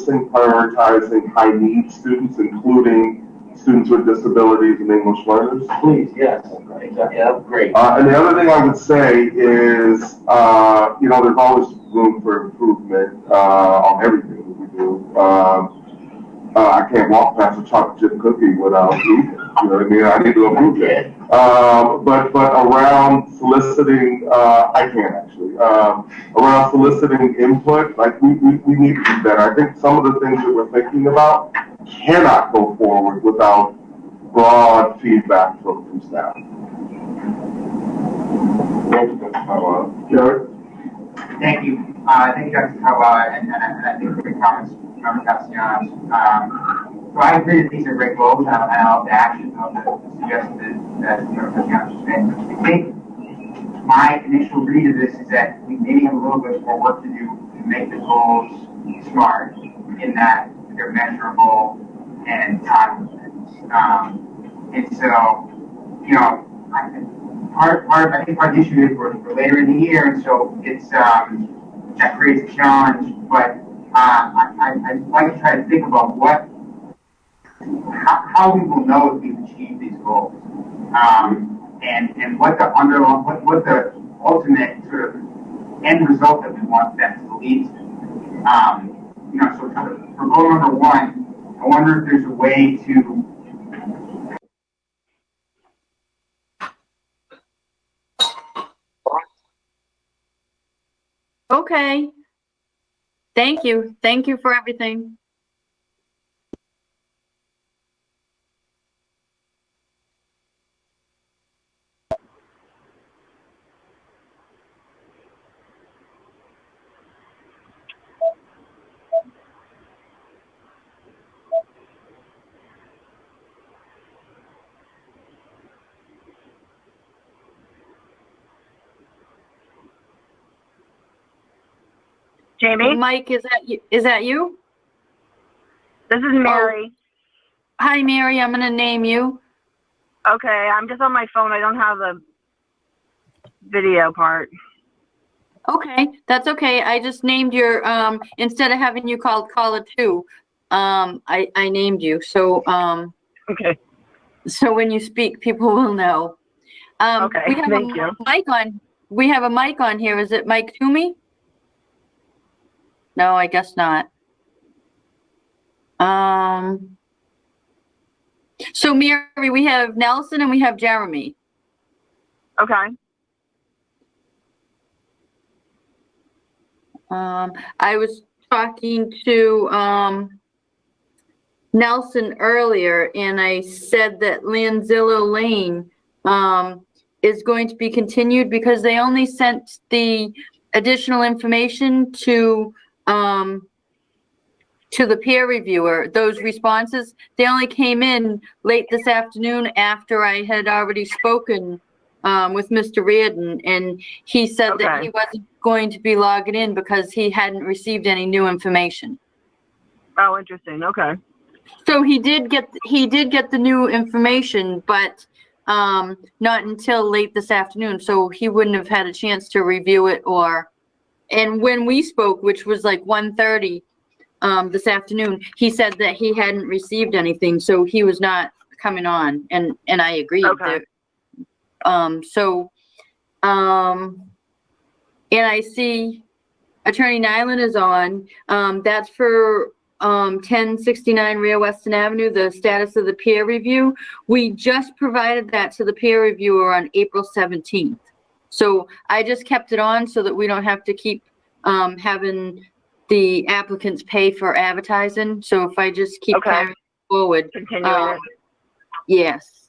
prioritizing high need students, including students with disabilities and English learners? Please, yes. Yeah, great. And the other thing I would say is, there's always room for improvement on everything that we do. I can't walk past a chocolate chip cookie without eating it. You know what I mean? I need to improve it. But around soliciting, I can actually. Around soliciting input, like we need to do better. I think some of the things that we're thinking about cannot go forward without broad feedback from staff. Thank you, Dr. Kawa. Jared? Thank you. Thank you, Dr. Kawa, and I think for your comments, Member Castellanos. So I agree that these are great goals, and I'll have to action of the suggestions that Member Castellanos just made. I think my initial read of this is that we maybe have a little bit more work to do to make the goals smart, in that they're measurable and time limited. And so, I think part of the issue is we're later in the year, and so it's that creates a challenge. But I'd like to try to think about how we will know if we've achieved these goals, and what the ultimate sort of end result that we want them to lead to. So for goal number one, I wonder if there's a way to. Okay. Thank you. Thank you for everything. Jamie? Mike, is that you? This is Mary. Oh. Hi, Mary. I'm going to name you. Okay, I'm just on my phone. I don't have the video part. Okay, that's okay. I just named your, instead of having you called caller 2, I named you. So, okay. So when you speak, people will know. Okay, thank you. We have a mic on here. Is it Mike Toomey? No, I guess not. So Mary, we have Nelson and we have Jeremy. Okay. I was talking to Nelson earlier, and I said that Lanzillo Lane is going to be continued because they only sent the additional information to the peer reviewer. Those responses, they only came in late this afternoon after I had already spoken with Mr. Reardon, and he said that he wasn't going to be logging in because he hadn't received any new information. Oh, interesting. Okay. So he did get the new information, but not until late this afternoon. So he wouldn't have had a chance to review it and when we spoke, which was like 1:30 this afternoon, he said that he hadn't received anything, so he was not coming on, and I agreed. Okay. And I see Attorney Nyland is on. That's for 1069 Rear Weston Avenue, the status of the peer review. We just provided that to the peer reviewer on April 17th. So I just kept it on so that we don't have to keep having the applicants pay for advertising. So if I just keep carrying forward. Continuing. Yes.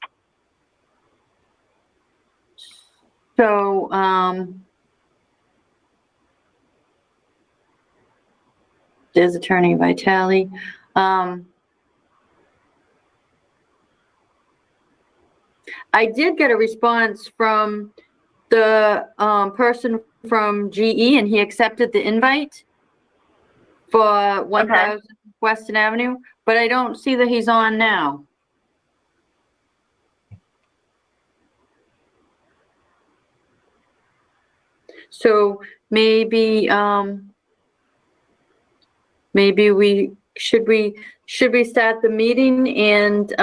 So, there's Attorney Vitale. I did get a response from the person from GE, and he accepted the invite for 1000 Weston Avenue, but I don't see that he's on now. So maybe maybe we start the meeting and,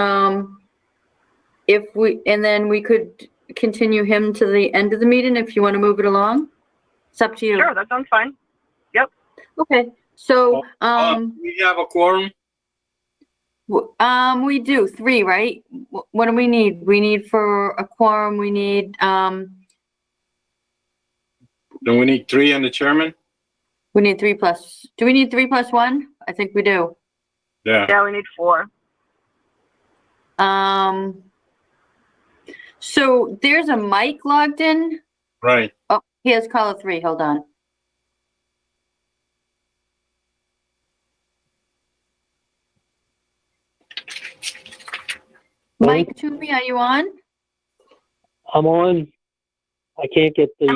then we could continue him to the end of the meeting if you want to move it along. It's up to you. Sure, that sounds fine. Okay, so, We have a quorum. we do 3, right? What do we need? We need for a quorum, we need, Then we need 3 and the chairman. we need 3 plus, do we need 3 plus 1? I think we do. Yeah. Yeah, we need 4. So there's a mic logged in. Right. Oh, here's caller 3, hold on. Mike Toomey, are you on? I'm on. I can't get the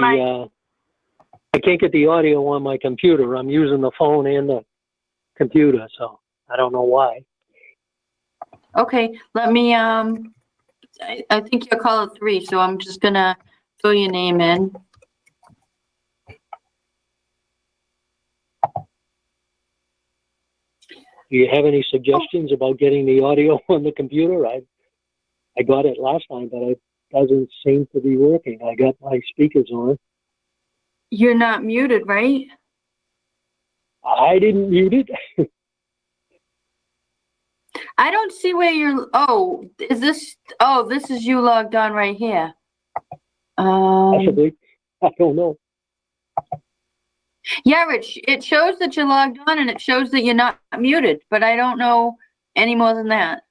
audio on my computer. I'm using the phone and the computer, so I don't know why. Okay, let me, I think you're caller 3, so I'm just gonna fill your name in. Do you have any suggestions about getting the audio on the computer? I got it last time, but it doesn't seem to be working. I got my speakers on. You're not muted, right? I didn't mute it. I don't see where you're, this is you logged on right here. Possibly. I don't know. Yeah, it shows that you're logged on and it shows that you're not muted, but I don't know any more than that.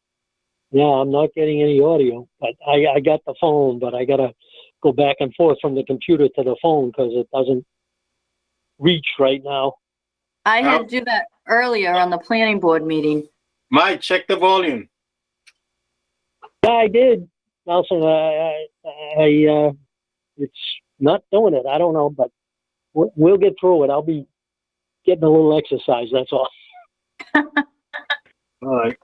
Yeah, I'm not getting any audio, but I got the phone, but I got to go back and forth from the computer to the phone because it doesn't reach right now. I had to do that earlier on the planning board meeting. Mike, check the volume. Yeah, I did. Also, it's not doing it. I don't know, but we'll get through it. I'll be getting a little exercise, that's all. All right.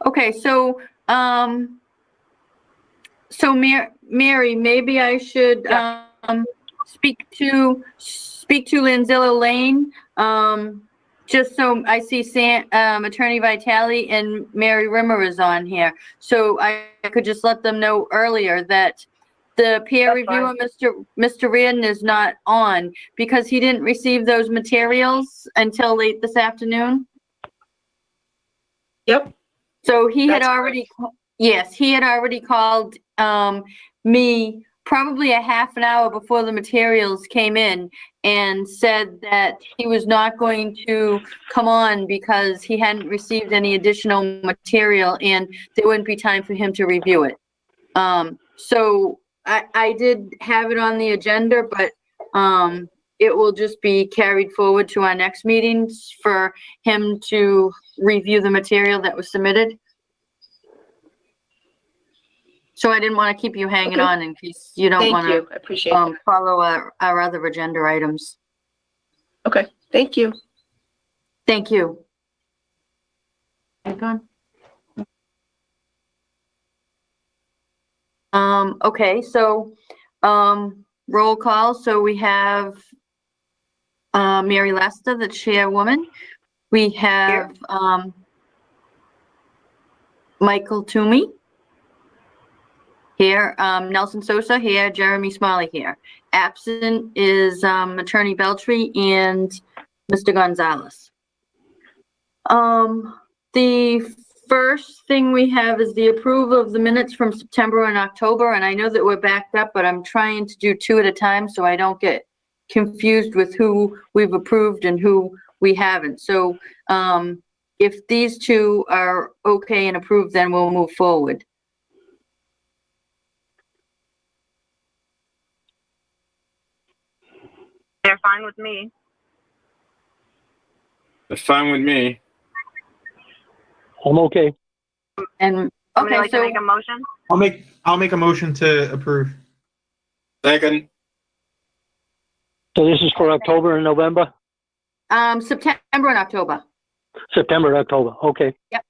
Okay, so, Mary, maybe I should, speak to Lanzilla Lane, just so I see Attorney Vitale and Mary Rimmer is on here. So I could just let them know earlier that the peer reviewer, Mr. Reardon, is not on because he didn't receive those materials until late this afternoon. Yep. So he had That's already, yes, he had already called me probably a half an hour before the materials came in and said that he was not going to come on because he hadn't received any additional material and there wouldn't be time for him to review it. So I did have it on the agenda, but it will just be carried forward to our next meetings for him to review the material that was submitted. So I didn't want to keep you hanging on in case you don't want Thank you. to I appreciate it. follow our other agenda items. Okay. Thank you. Thank you. Okay, so roll call. So we have Mary Lester, the chairwoman. We have Michael Toomey here, Nelson Sosa here, Jeremy Smalley here. Absent is Attorney Beltry and Mr. Gonzalez. The first thing we have is the approval of the minutes from September and October, and I know that we're backed up, but I'm trying to do 2 at a time so I don't get confused with who we've approved and who we haven't. So if these 2 are okay and approved, then we'll move forward. They're fine with me. It's fine with me. I'm okay. And Somebody okay, like to so make a motion? I'll make a motion to approve. Second. So this is for October and November? September and October. September and October. Okay. Yep.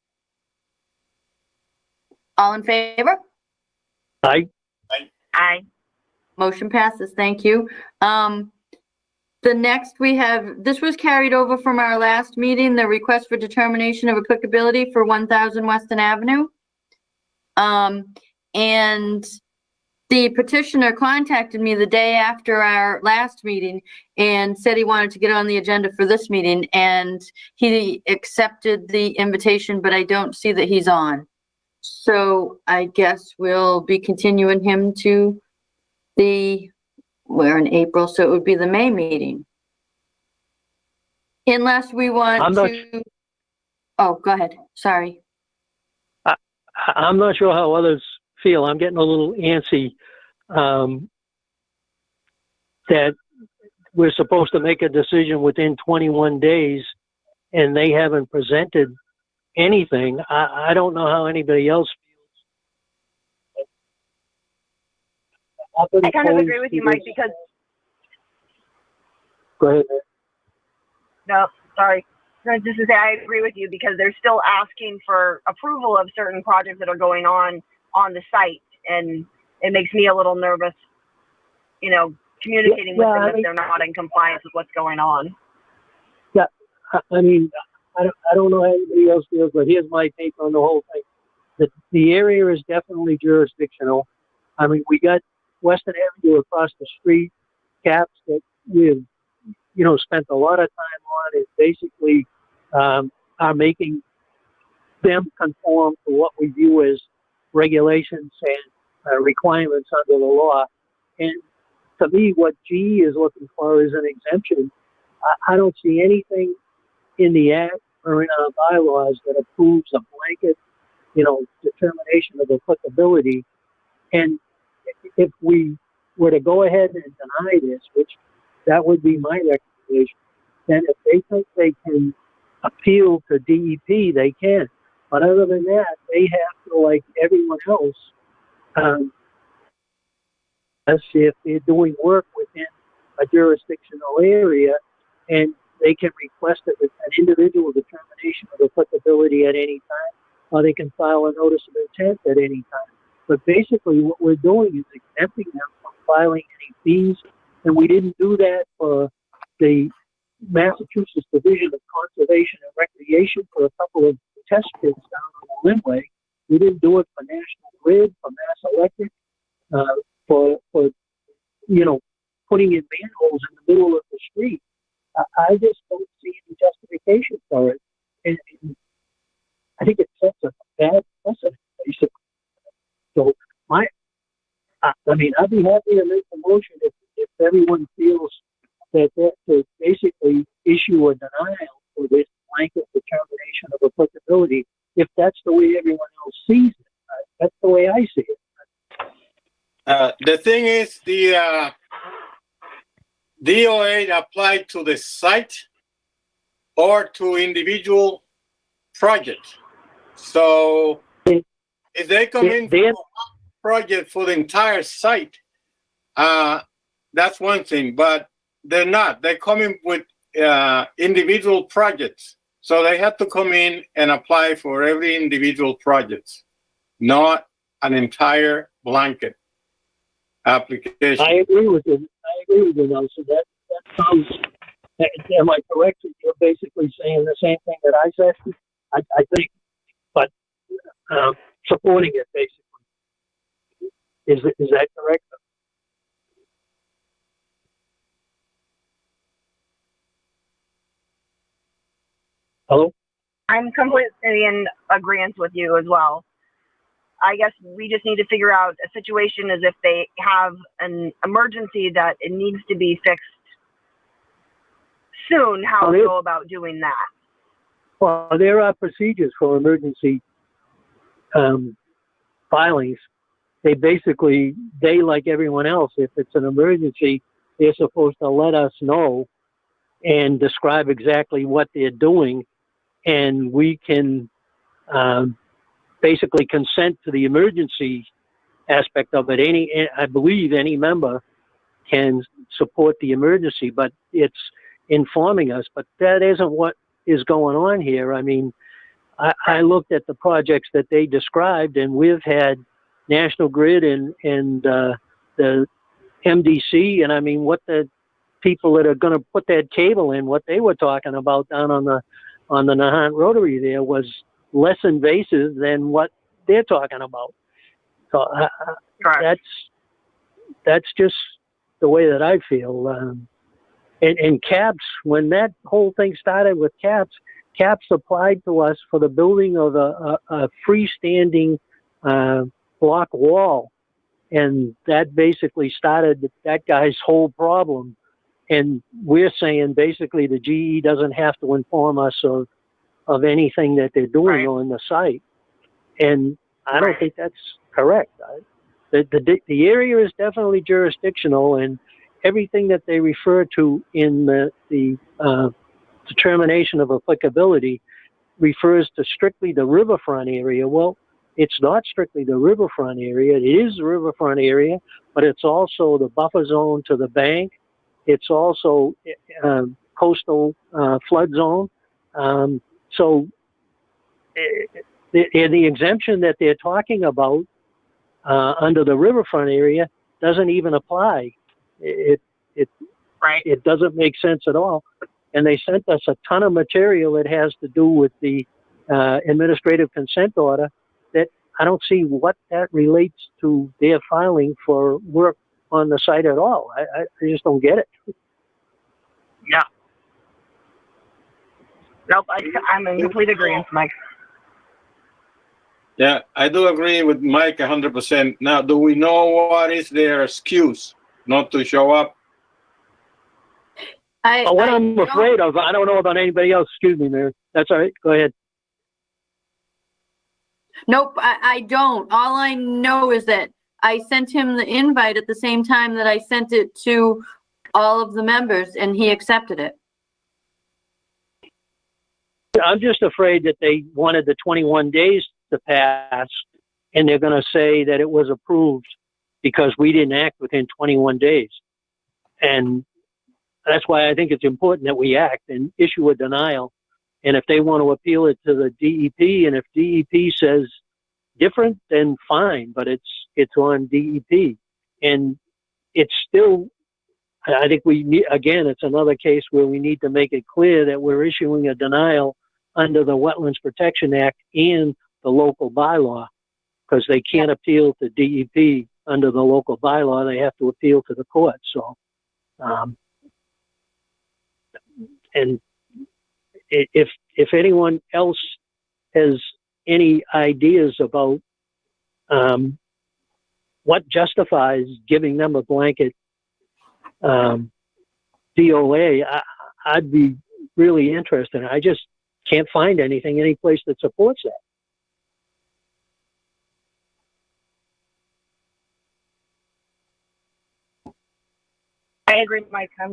All in favor? Aye. Aye. Motion passes. Thank you. The next we have, this was carried over from our last meeting, the request for determination of applicability for 1000 Weston Avenue. And the petitioner contacted me the day after our last meeting and said he wanted to get on the agenda for this meeting, and he accepted the invitation, but I don't see that he's on. So I guess we'll be continuing him to we're in April, so it would be the May meeting. Unless we want to. Oh, go ahead. Sorry. I'm not sure how others feel. I'm getting a little antsy that we're supposed to make a decision within 21 days and they haven't presented anything. I don't know how anybody else feels. I kind of agree with you, Mike, because. Go ahead. No, sorry. Just to say, I agree with you because they're still asking for approval of certain projects that are going on the site, and it makes me a little nervous, communicating with them if they're not in compliance with what's going on. Yeah, I mean, I don't know how anybody else feels, but here's my take on the whole thing. The area is definitely jurisdictional. I mean, we got Weston Avenue across the street, caps that we've, spent a lot of time on, and basically are making them conform to what we view as regulations and requirements under the law. And to me, what GE is looking for is an exemption. I don't see anything in the Act or in our bylaws that approves a blanket, determination of applicability. And if we were to go ahead and deny this, which that would be my recommendation, then if they think they can appeal to DEP, they can. But other than that, they have to, like everyone else, as if they're doing work within a jurisdictional area, and they can request an individual determination of applicability at any time, or they can file a notice of intent at any time. But basically what we're doing is exempting them from filing any fees, and we didn't do that for the Massachusetts Division of Conservation and Recreation for a couple of test pits down on the Linway. We didn't do it for National Grid, for Mass Electric, for putting in manholes in the middle of the street. I just don't see any justification for it. And I think it sets a bad precedent, basically. So I'd be happy to make the motion if everyone feels that to basically issue a denial for this blanket determination of applicability, if that's the way everyone else sees it. That's the way I see it. The thing is, the DOA applied to the site or to individual projects. So if they come in for a project for the entire site, that's one thing, but they're not. They're coming with individual projects. So they have to come in and apply for every individual project, not an entire blanket application. I agree with you. So that sounds, am I correct? You're basically saying the same thing that I said, I think, but supporting it basically. Is that correct? Hello? I'm completely in agreement with you as well. I guess we just need to figure out a situation as if they have an emergency that it needs to be fixed soon, how we go about doing that. Well, there are procedures for emergency filings. They, like everyone else, if it's an emergency, they're supposed to let us know and describe exactly what they're doing, and we can basically consent to the emergency aspect of it. I believe any member can support the emergency, but it's informing us. But that isn't what is going on here. I mean, I looked at the projects that they described, and we've had National Grid and the MDC, and I mean, what the people that are going to put that cable in, what they were talking about down on the Nahant Rotary there was less invasive than what they're talking about. So that's just the way that I feel. And CAPS, when that whole thing started with CAPS applied to us for the building of a freestanding block wall. And that basically started that guy's whole problem. And we're saying basically the GE doesn't have to inform us of anything that they're doing on the site. And I don't think that's correct. The area is definitely jurisdictional, and everything that they refer to in the determination of applicability refers to strictly the riverfront area. Well, it's not strictly the riverfront area. It is the riverfront area, but it's also the buffer zone to the bank. It's also coastal flood zone. So the exemption that they're talking about under the riverfront area doesn't even apply. It doesn't make sense at all. And they sent us a ton of material that has to do with the administrative consent order that I don't see what that relates to their filing for work on the site at all. I just don't get it. Yeah. Nope, I'm in complete agreement, Mike. Yeah, I do agree with Mike 100%. Now, do we know what is their excuse not to show up? What I'm afraid of, I don't know about anybody else. Excuse me, Mary. That's all right. Go ahead. Nope, I don't. All I know is that I sent him the invite at the same time that I sent it to all of the members, and he accepted it. I'm just afraid that they wanted the 21 days to pass, and they're going to say that it was approved because we didn't act within 21 days. And that's why I think it's important that we act and issue a denial. And if they want to appeal it to the DEP, and if DEP says different, then fine, but it's on DEP. And it's still, I think we need, again, it's another case where we need to make it clear that we're issuing a denial under the Wetlands Protection Act and the local bylaw, because they can't appeal to DEP under the local bylaw. They have to appeal to the court. So, and if anyone else has any ideas about what justifies giving them a blanket DOA, I'd be really interested. I just can't find anything, any place that supports that. I agree, Mike. I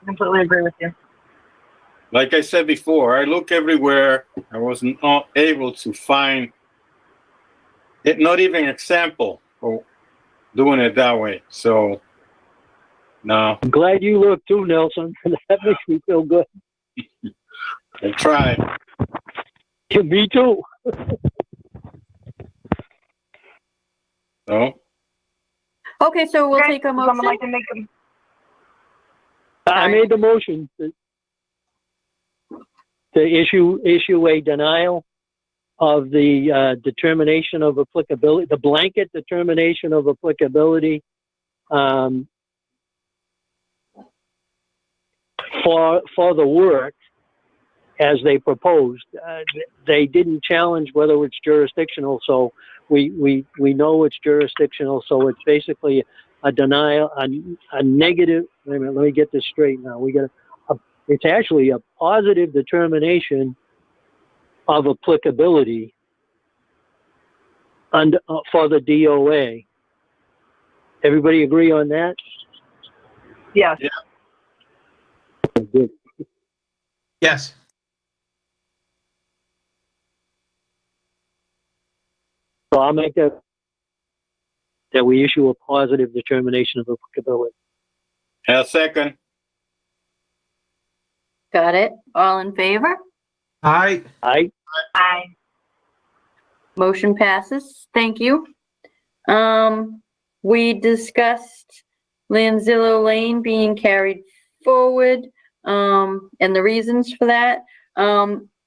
completely agree with you. Like I said before, I look everywhere. I was not able to find it, not even an example for doing it that way. So, no. I'm glad you looked too, Nelson. That makes me feel good. I tried. Me too. No. Okay, so we'll take a motion. Someone like to make them. I made the motion to issue a denial of the determination of applicability, the blanket determination of applicability for the work as they proposed. They didn't challenge whether it's jurisdictional, so we know it's jurisdictional. So it's basically a denial, a negative. Wait a minute, let me get this straight now. We got it's actually a positive determination of applicability for the DOA. Everybody agree on that? Yes. Yeah. Good. Yes. So I'll make that we issue a positive determination of applicability. A second. Got it. All in favor? Aye. Aye. Aye. Motion passes. Thank you. we discussed Lanzillo Lane being carried forward, and the reasons for that.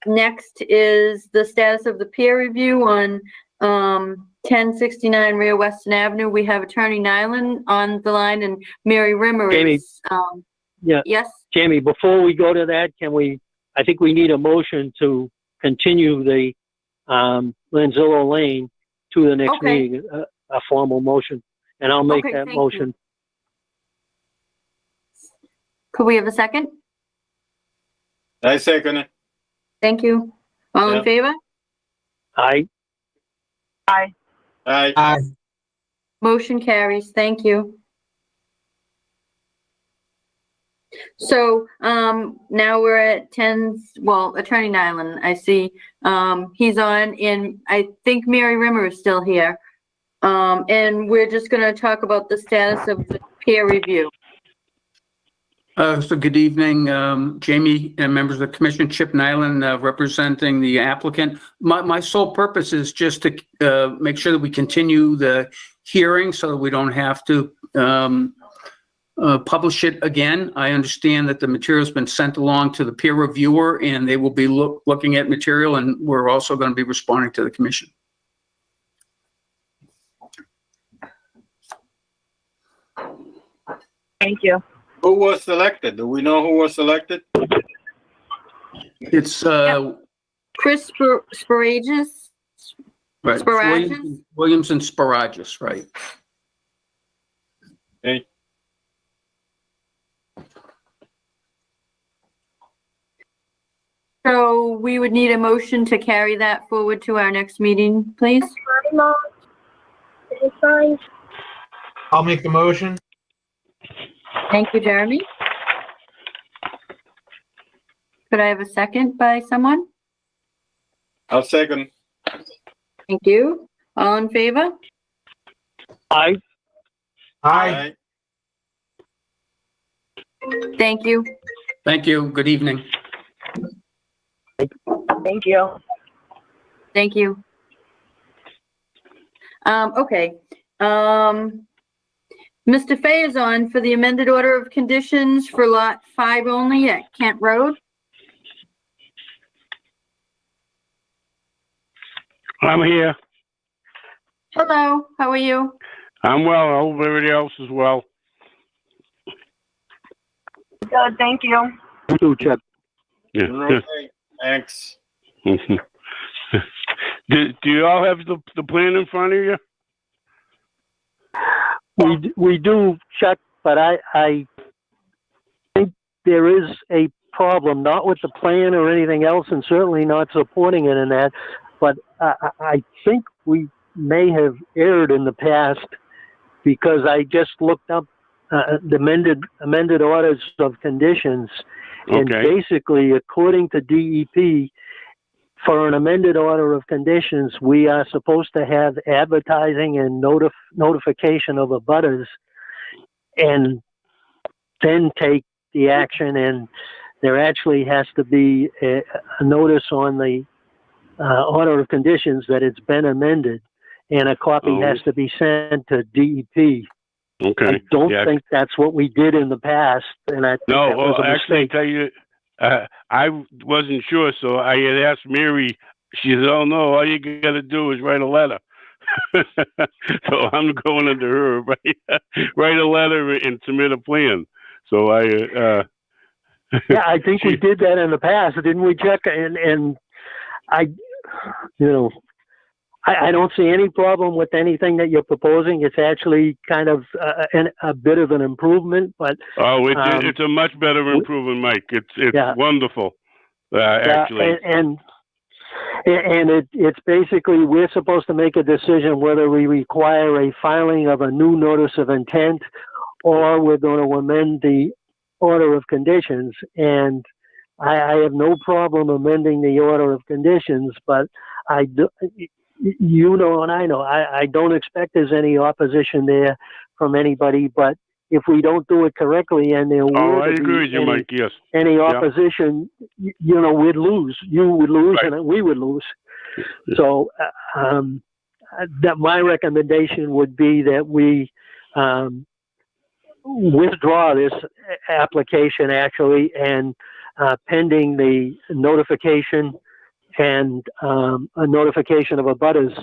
Next is the status of the peer review on 1069 Rear Weston Avenue. We have Attorney Nyland on the line and Mary Rimmer is, Yeah. yes? Jamie, before we go to that, I think we need a motion to continue the Lanzillo Lane to the next Okay. meeting, a formal motion, and I'll make Okay, that thank motion. Could we have a second? I second it. Thank you. All Yeah. in favor? Aye. Aye. Aye. Aye. Motion carries. Thank you. So, now we're at Attorney Nyland, I see, he's on, and I think Mary Rimmer is still here. And we're just gonna talk about the status of the peer review. So good evening, Jamie and members of the commission. Chip Nyland, representing the applicant. My sole purpose is just to make sure that we continue the hearing so that we don't have to publish it again. I understand that the material's been sent along to the peer reviewer and they will be looking at material, and we're also going to be responding to the commission. Thank you. Who was selected? Do we know who was selected? It's Chris Sparagus? right, Sparagus? Williams and Sparagus, right? Okay. So we would need a motion to carry that forward to our next meeting, please. I'll make the motion. Thank you, Jeremy. Could I have a second by someone? I'll second. Thank you. All in favor? Aye. Aye. Thank you. Thank you. Good evening. Thank you. Thank you. Okay. Mr. Fay is on for the amended order of conditions for lot 5 only at Kent Road. I'm here. Hello, how are you? I'm well. I hope everybody else is well. Good, thank you. You too, Chip. Yeah. Okay. Thanks. Do you all have the plan in front of you? We do, Chuck, but I think there is a problem, not with the plan or anything else, and certainly not supporting it in that, but I think we may have erred in the past, because I just looked up the amended orders of conditions, and basically, according to DEP, for an amended order of conditions, we are supposed to have advertising and notification of abutters, and then take the action. And there actually has to be a notice on the order of conditions that it's been amended, and a copy has to be sent to DEP. Okay. I don't think that's what we did in the past, and I think that was a actually, mistake. tell you, I wasn't sure, so I had asked Mary. She said, "Oh no, all you got to do is write a letter." So I'm going under her, write a letter and submit a plan. So yeah, I think we did that in the past, didn't we, Chuck? And I don't see any problem with anything that you're proposing. It's actually kind of a bit of an improvement, but it's a much better improvement, Mike. It's wonderful, actually. And it's basically, we're supposed to make a decision whether we require a filing of a new notice of intent, or we're going to amend the order of conditions. And I have no problem amending the order of conditions, but and I know, I don't expect there's any opposition there from anybody, but if we don't do it correctly and there I agree with you, Mike, yes. Any opposition, we'd lose. You would lose, and we would lose. So that my recommendation would be that we withdraw this application actually, and pending the notification and a notification of abutters,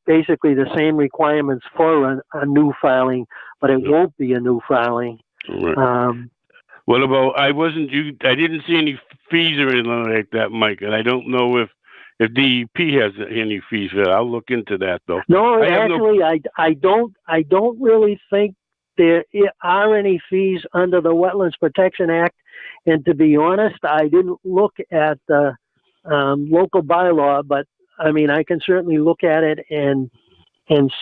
basically the same requirements for a new filing, but it won't be a new filing. Right. What about, I didn't see any fees or anything like that, Mike, and I don't know if DEP has any fees for that. I'll look into that though. No, I don't really think there are any fees under the Wetlands Protection Act. And to be honest, I didn't look at the local bylaw, but I mean, I can certainly look at it and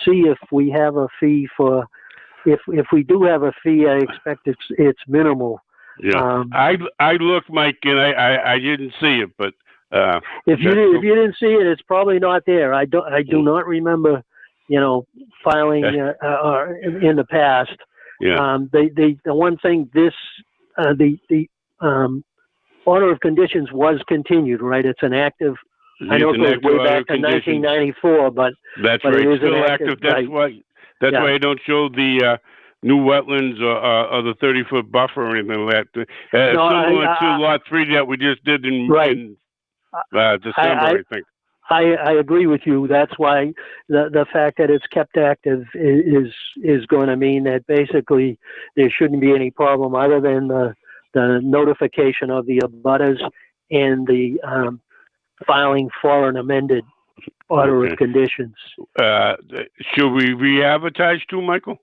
see if we have a fee for. If we do have a fee, I expect it's minimal. Yeah, I looked, Mike, and I didn't see it, but if you didn't see it, it's probably not there. I do not remember, filing in the past. Yeah. The one thing the order of conditions was continued, right? It's an active. I know it goes way back to 1994, but that's but right. It is still active. That's why. That's why I don't show the new wetlands or the 30-foot buffer or anything like that. Similar to Lot 3 that we just did in December, I think. I agree with you. That's why the fact that it's kept active is going to mean that basically there shouldn't be any problem other than the notification of the abutters and the filing for an amended order of conditions. Should we re-advertise too, Michael?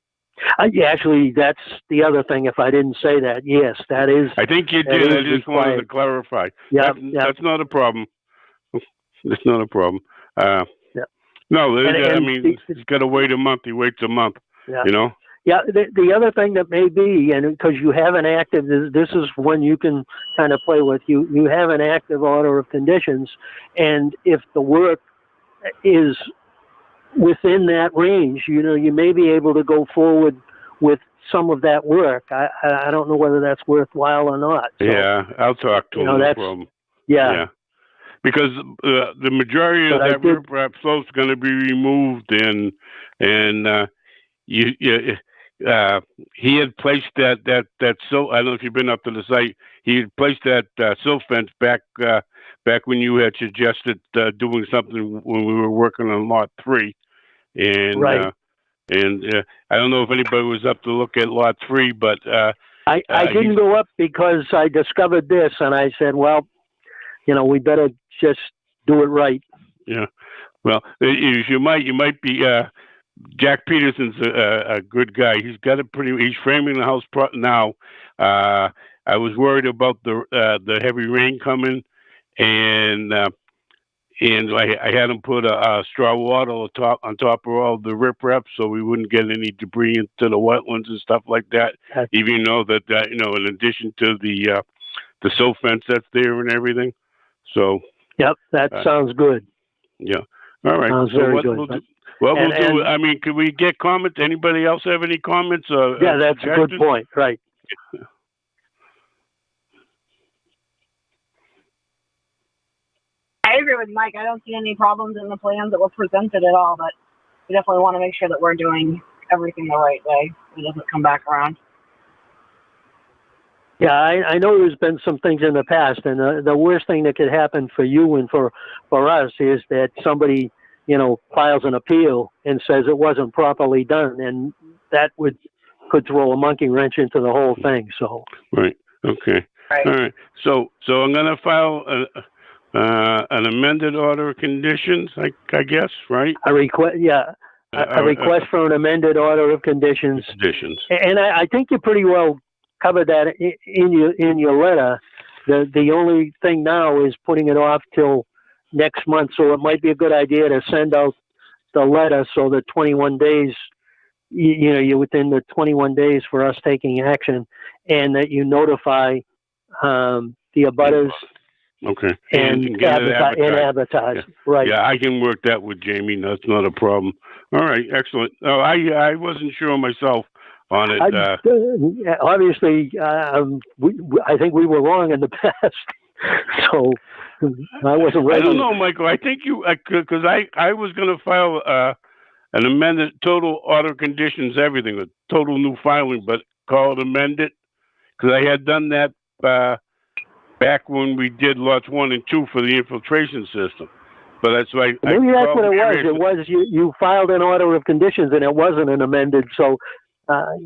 Actually, that's the other thing. If I didn't say that, yes, that is. I think you did. I just wanted to clarify. Yeah, that's not a problem. It's not a problem. No, I mean, he's got to wait a month. He waits a month. Yeah. Yeah. The other thing that may be, and because you have an active, this is one you can kind of play with. You have an active order of conditions, and if the work is within that range, you may be able to go forward with some of that work. I don't know whether that's worthwhile or not. So, yeah, I'll talk to him. No problem. Yeah. Because the majority of that riprap slope's going to be removed, and he had placed that silt. I don't know if you've been up to the site. He had placed that silt fence back when you had suggested doing something when we were working on Lot 3, and right. I don't know if anybody was up to look at Lot 3, but I didn't go up because I discovered this, and I said, well, we better just do it right. Yeah. Well, you might be. Jack Peterson's a good guy. He's got he's framing the house now. I was worried about the heavy rain coming, and I had him put a straw wattle on top of all the riprap so we wouldn't get any debris into the wetlands and stuff like that. Even though that in addition to the silt fence that's there and everything. So. Yep, that sounds good. Yeah. All right. Sounds very good. We'll do. I mean, could we get comments? Anybody else have any comments? Yeah, that's a good point. Right. I agree with Mike. I don't see any problems in the plans that were presented at all, but we definitely want to make sure that we're doing everything the right way. It doesn't come back around. Yeah, I know there's been some things in the past, and the worst thing that could happen for you and for us is that somebody, files an appeal and says it wasn't properly done, and that could throw a monkey wrench into the whole thing. So. Right. Okay. Right. All right. So I'm going to file an amended order of conditions, I guess, right? A request for an amended order of conditions. And I think you pretty well covered that in your letter. The only thing now is putting it off till next month, so it might be a good idea to send out the letter so that 21 days, you're within the 21 days for us taking action, and that you notify the abutters. Okay. And advertise. Yeah. Right. Yeah, I can work that with Jamie. That's not a problem. All right, excellent. Oh, I wasn't sure myself on it. Obviously, I think we were wrong in the past, so I wasn't ready. I don't know, Michael. I think you, because I was going to file an amended total order of conditions, everything, a total new filing, but call it amended? Because I had done that back when we did lots 1 and 2 for the infiltration system. But that's why maybe that's what it was. It was you filed an order of conditions and it wasn't an amended. So I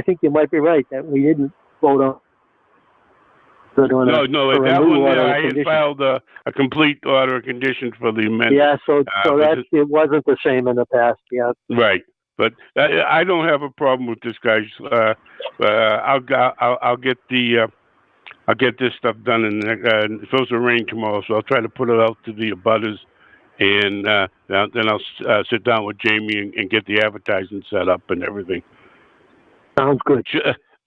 think you might be right that we didn't vote on. No, at that one there, I had filed a complete order of conditions for the amendment. Yeah, so that it wasn't the same in the past. Yeah, right. But I don't have a problem with this, guys. I'll get this stuff done, and it's supposed to rain tomorrow, so I'll try to put it out to the abutters, and then I'll sit down with Jamie and get the advertising set up and everything. Sounds good.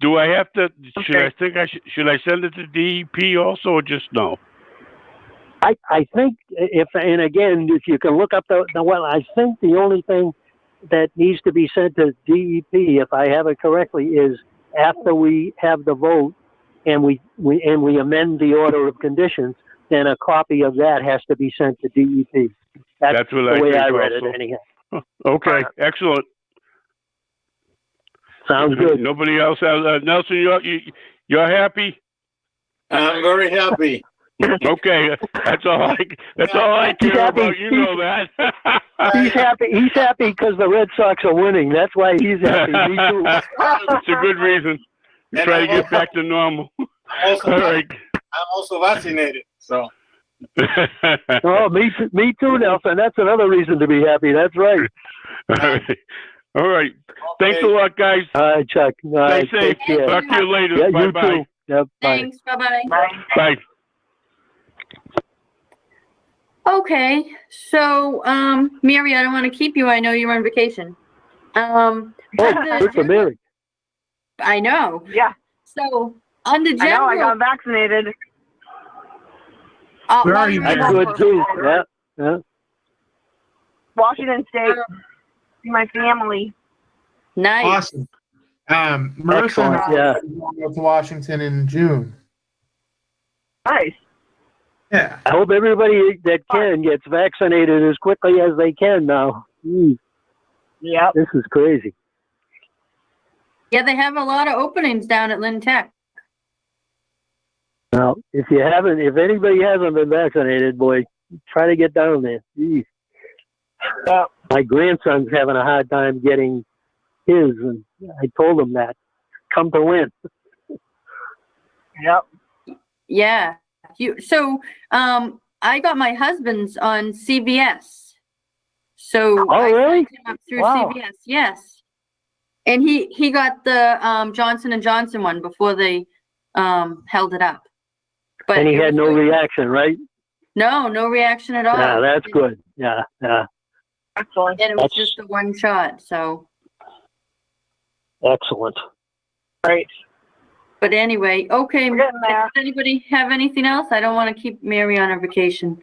Do I have to? Should I send it to DEP also, or just no? I think if you can look up the well, I think the only thing that needs to be sent to DEP, if I have it correctly, is after we have the vote and we amend the order of conditions, then a copy of that has to be sent to DEP. That's the way I read it anyhow. Okay, excellent. Sounds good. Nobody else has Nelson. You're happy? I'm very happy. Okay, that's all I care about. You know that. He's happy. He's happy because the Red Sox are winning. That's why he's happy. Me too. It's a good reason. Try to get back to normal. I'm also vaccinated, so. Oh, me too, Nelson. That's another reason to be happy. That's right. All right. Thanks a lot, guys. All right, Chuck. Stay safe. Talk to you later. Yeah, bye you bye. too. Yep, Thanks. Bye-bye. Bye. Okay, so, Mary, I don't want to keep you. I know you're on vacation. good for Mary. I know. Yeah. So, on the I know, I general. got vaccinated. Where are you, That's Mary? good too. Yeah. Washington State. See my family. Nice. Awesome. Marissa and I yeah. are going to Washington in June. Nice. Yeah. I hope everybody that can gets vaccinated as quickly as they can now. Yep. This is crazy. Yeah, they have a lot of openings down at Lynn Tech. Now, if anybody hasn't been vaccinated, boy, try to get down there. Jeez. My grandson's having a hard time getting his, and I told him that. Come to Lynn. Yep. Yeah. I got my husband's on CVS. So Oh, really? I signed him up through Wow. CVS, yes. And he got the Johnson & Johnson one before they held it up. But And he it had was no really- reaction, right? No reaction at all. Yeah, that's good. Yeah. Excellent. And it was just the one shot, so. Excellent. Great. But anyway, okay. We're getting there. Does anybody have anything else? I don't want to keep Mary on her vacation.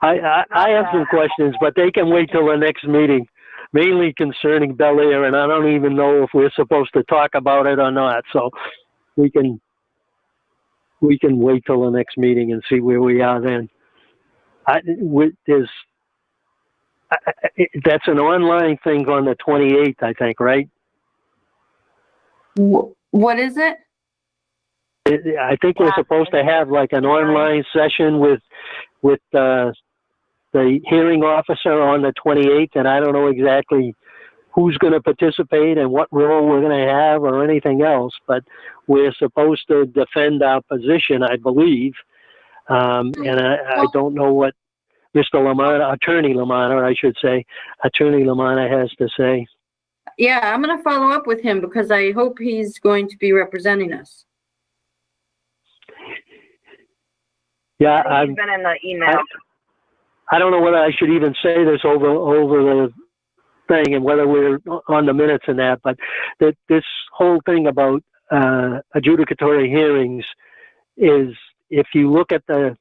I have some questions, but they can wait till the next meeting, mainly concerning Bel Air, and I don't even know if we're supposed to talk about it or not. So we can wait till the next meeting and see where we are then. That's an online thing on the 28th, I think, right? What is it? I think we're supposed to have like an online session with the hearing officer on the 28th, and I don't know exactly who's going to participate and what role we're going to have or anything else, but we're supposed to defend our position, I believe. And I don't know what Mr. Lamanna, Attorney Lamanna, I should say, Attorney Lamanna has to say. Yeah, I'm going to follow up with him because I hope he's going to be representing us. Yeah, He's been in the email. I don't know whether I should even say this over the thing and whether we're on the minutes and that, but that this whole thing about adjudicatory hearings is, if you look at the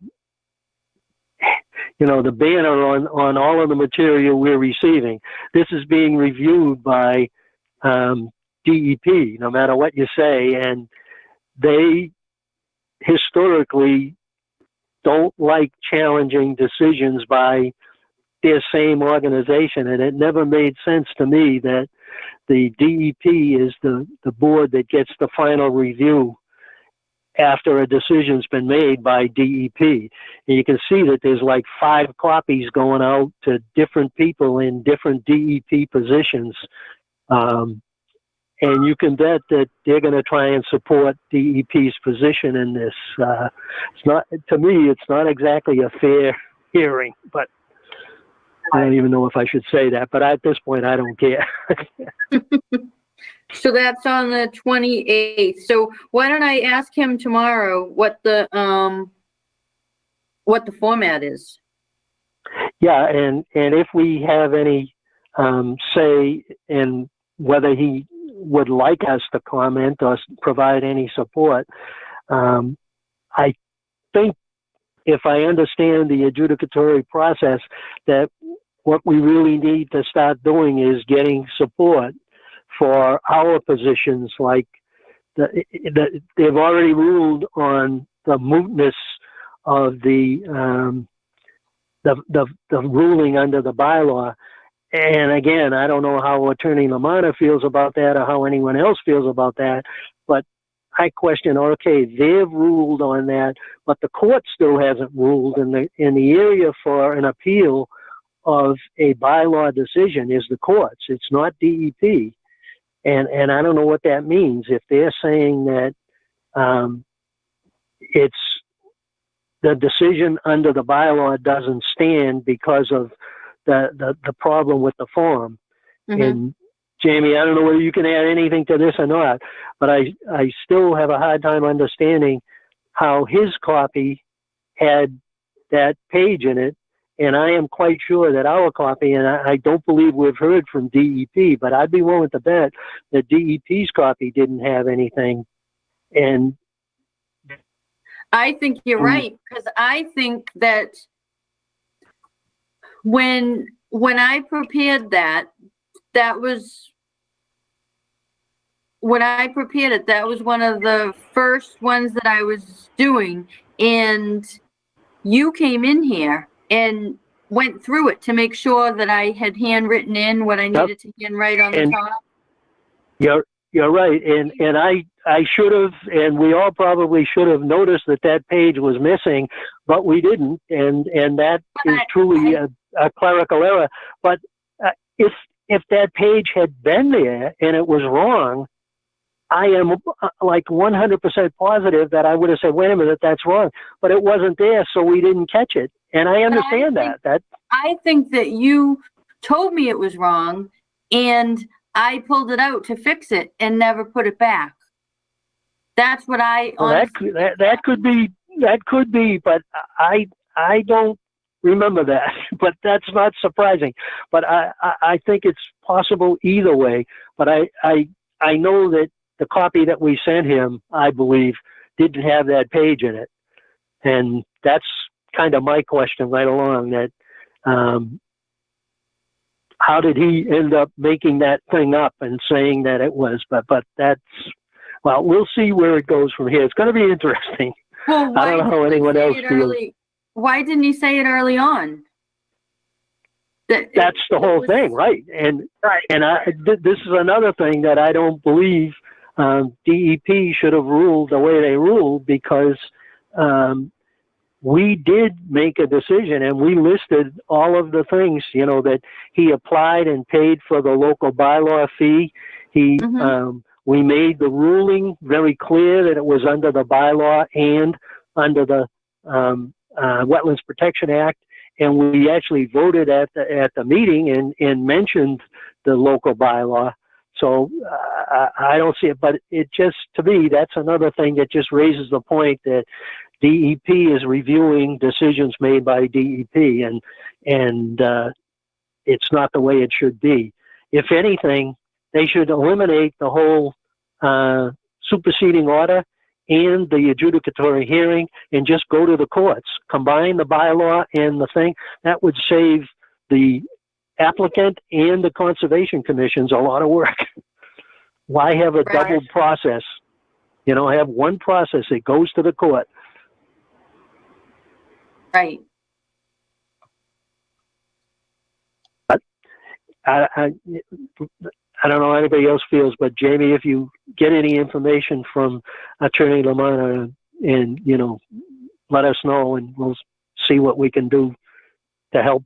banner on all of the material we're receiving, this is being reviewed by DEP, no matter what you say, and they historically don't like challenging decisions by their same organization, and it never made sense to me that the DEP is the board that gets the final review after a decision's been made by DEP. And you can see that there's like 5 copies going out to different people in different DEP positions. And you can bet that they're going to try and support DEP's position in this. It's not, to me, it's not exactly a fair hearing, but I don't even know if I should say that, but at this point, I don't care. So that's on the 28th. So why don't I ask him tomorrow what the format is? Yeah, and if we have any say in whether he would like us to comment or provide any support, I think if I understand the adjudicatory process, that what we really need to start doing is getting support for our positions. Like they've already ruled on the mootness of the ruling under the bylaw. And again, I don't know how Attorney Lamanna feels about that or how anyone else feels about that, but I question, okay, they've ruled on that, but the court still hasn't ruled, in the area for an appeal of a bylaw decision is the courts. It's not DEP. And I don't know what that means. If they're saying that it's the decision under the bylaw doesn't stand because of the problem with the form. Mm-hmm. And Jamie, I don't know whether you can add anything to this or not, but I still have a hard time understanding how his copy had that page in it. And I am quite sure that our copy, and I don't believe we've heard from DEP, but I'd be willing to bet that DEP's copy didn't have anything. And I think you're right, because I think that when I prepared that was when I prepared it, that was one of the first ones that I was doing, and you came in here and went through it to make sure that I had handwritten in what I needed to handwrite on the top. You're right, and I should have, and we all probably should have noticed that page was missing, but we didn't, and that is truly a clerical error. But if that page had been there and it was wrong, I am like 100% positive that I would have said, wait a minute, that's wrong. But it wasn't there, so we didn't catch it. And I understand that. I think that you told me it was wrong, and I pulled it out to fix it and never put it back. That's what I honestly... That could be, but I don't remember that. But that's not surprising. But I think it's possible either way. But I know that the copy that we sent him, I believe, didn't have that page in it. And that's kind of my question right along, that how did he end up making that thing up and saying that it was, but that's, well, we'll see where it goes from here. It's going to be interesting. Well, I don't know how anyone else feels. Why didn't he say it early on? That's the whole thing, right? And this is another thing that I don't believe DEP should have ruled the way they ruled, because we did make a decision and we listed all of the things, that he applied and paid for the local bylaw fee. We made the ruling very clear that it was under the bylaw and under the Wetlands Protection Act. And we actually voted at the meeting and mentioned the local bylaw. So I don't see it, but it just, to me, that's another thing that just raises the point that DEP is reviewing decisions made by DEP, and it's not the way it should be. If anything, they should eliminate the whole superseding order and the adjudicatory hearing and just go to the courts. Combine the bylaw and the thing. That would save the applicant and the Conservation Commissions a lot of work. Why have a double process? Have one process. It goes to the court. Right. I don't know how anybody else feels, but Jamie, if you get any information from Attorney Lamont, and let us know, and we'll see what we can do to help.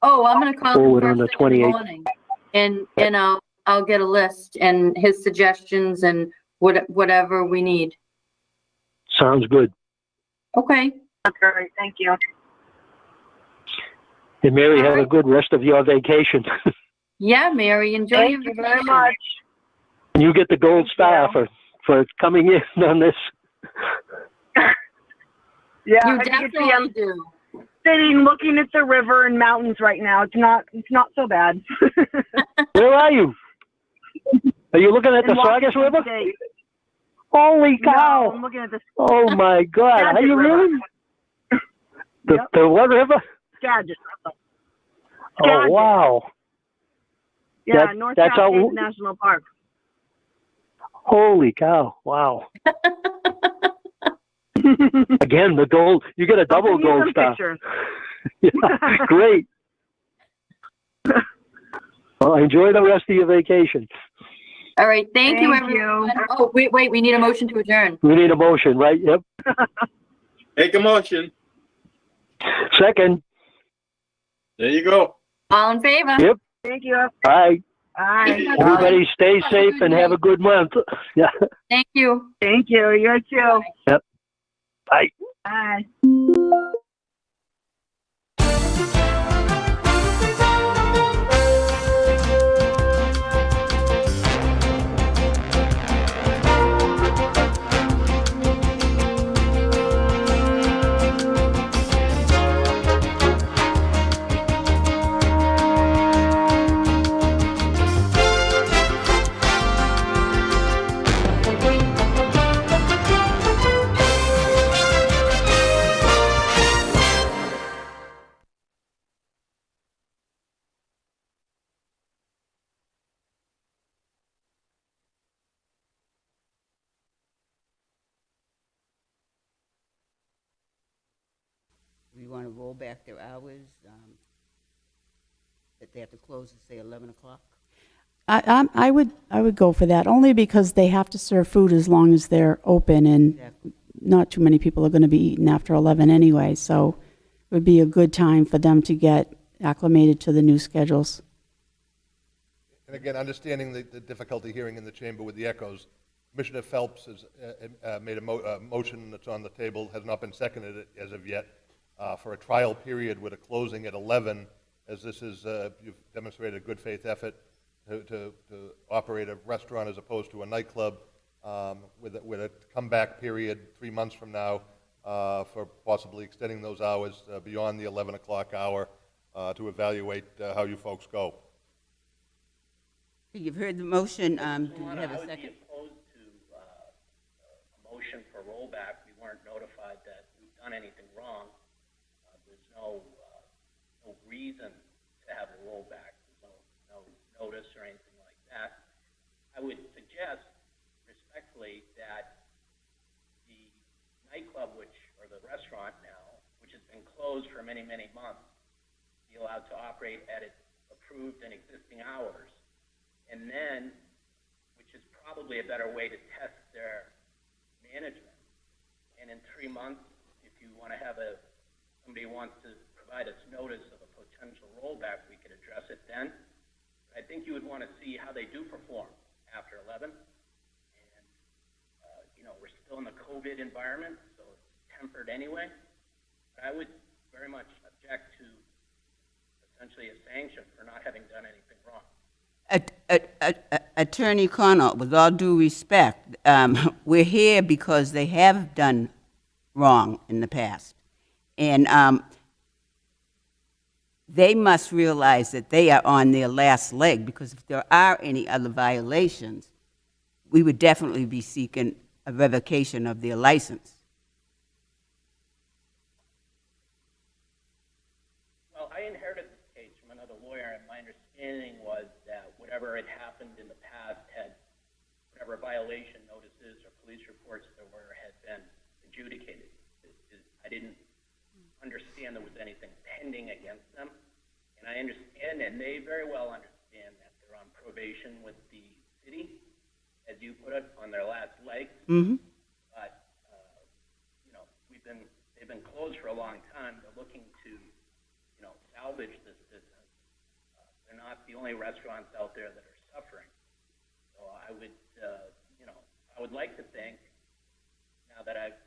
Oh, I'm gonna call him Forward on first the thing in the 28th. morning, and I'll get a list and his suggestions and whatever we need. Sounds good. Okay. That's great. Thank you. And Mary, All have a right. good rest of your vacation. Yeah, Mary, enjoy Thank your you vacation. very much. And you get the gold Thank star you. for coming in on this. Yeah, You as you can see, definitely I'm do. sitting looking at the river and mountains right now. It's not so bad. Where are you? Are you looking at In the Saugus Washington River? State. Holy No, cow! I'm looking at the Oh my God! Are Skagit you River. really? Yep. The what river? Skagit. Oh Skagit. wow! Yeah, That's North how- Cascades National Park. Holy cow! Wow! Again, the gold. You get a double I'll send you gold some star. pictures. Yeah, great. Well, enjoy the rest of your vacation. All right, thank you, Thank everyone. you. Oh, wait, we need a motion to adjourn. We need a motion, right? Yep. Make a motion. Second. There you go. All in favor? Yep. Thank you. All right. Bye. Everybody, stay Have a safe good and have a night. good month. Yeah. Thank you. Thank you. You too. Yep. Bye. Bye. We want to roll back their hours, that they have to close at, say, 11 o'clock? I would go for that, only because they have to serve food as long as they're open, and Exactly. not too many people are going to be eating after 11 anyway, so it would be a good time for them to get acclimated to the new schedules. And again, understanding the difficulty hearing in the chamber with the echoes, Commissioner Phelps has made a motion that's on the table, has not been seconded as of yet, for a trial period with a closing at 11, as this is, you've demonstrated a good faith effort to operate a restaurant as opposed to a nightclub, with a comeback period 3 months from now, for possibly extending those hours beyond the 11 o'clock hour, to evaluate how you folks go. You've heard the motion. Do you have a I would second? be opposed to a motion for rollback. We weren't notified that we've done anything wrong. There's no reason to have a rollback. There's no notice or anything like that. I would suggest respectfully that the nightclub, or the restaurant now, which has been closed for many, many months, be allowed to operate at its approved and existing hours. And then, which is probably a better way to test their management. And in 3 months, if you want to have somebody wants to provide us notice of a potential rollback, we could address it then. I think you would want to see how they do perform after 11. And, we're still in the COVID environment, so it's tempered anyway. But I would very much object to essentially a sanction for not having done anything wrong. Attorney Connell, with all due respect, we're here because they have done wrong in the past. And they must realize that they are on their last leg, because if there are any other violations, we would definitely be seeking a revocation of their license. Well, I inherited this case from another lawyer, and my understanding was that whatever had happened in the past whatever violation notices or police reports there were had been adjudicated. I didn't understand there was anything pending against them, and And I understand, and they very well understand that they're on probation with the city, as you put it, on their last legs. Mm-hmm. But, you know, they've been closed for a long time. They're looking to, you know, salvage this business. They're not the only restaurants out there that are suffering. So I would, you know, I would like to think, now that I've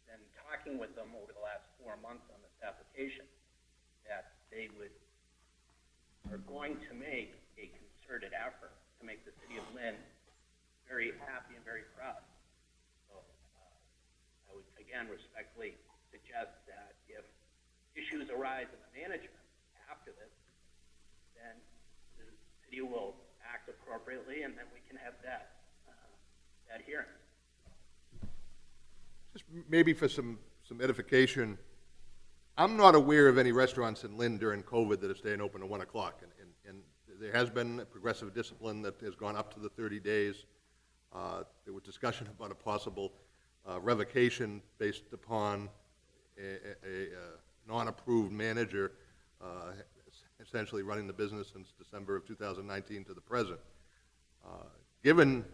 been talking with them over the last 4 months on this application, that they are going to make a concerted effort to make the city of Lynn very happy and very proud. So I would again respectfully suggest that if issues arise in the management after this, then the city will act appropriately, and then we can have that hearing. Just maybe for some edification, I'm not aware of any restaurants in Lynn during COVID that are staying open to 1 o'clock, and there has been a progressive discipline that has gone up to the 30 days. There was discussion about a possible revocation based upon a non-approved manager essentially running the business since December of 2019 to the present. Given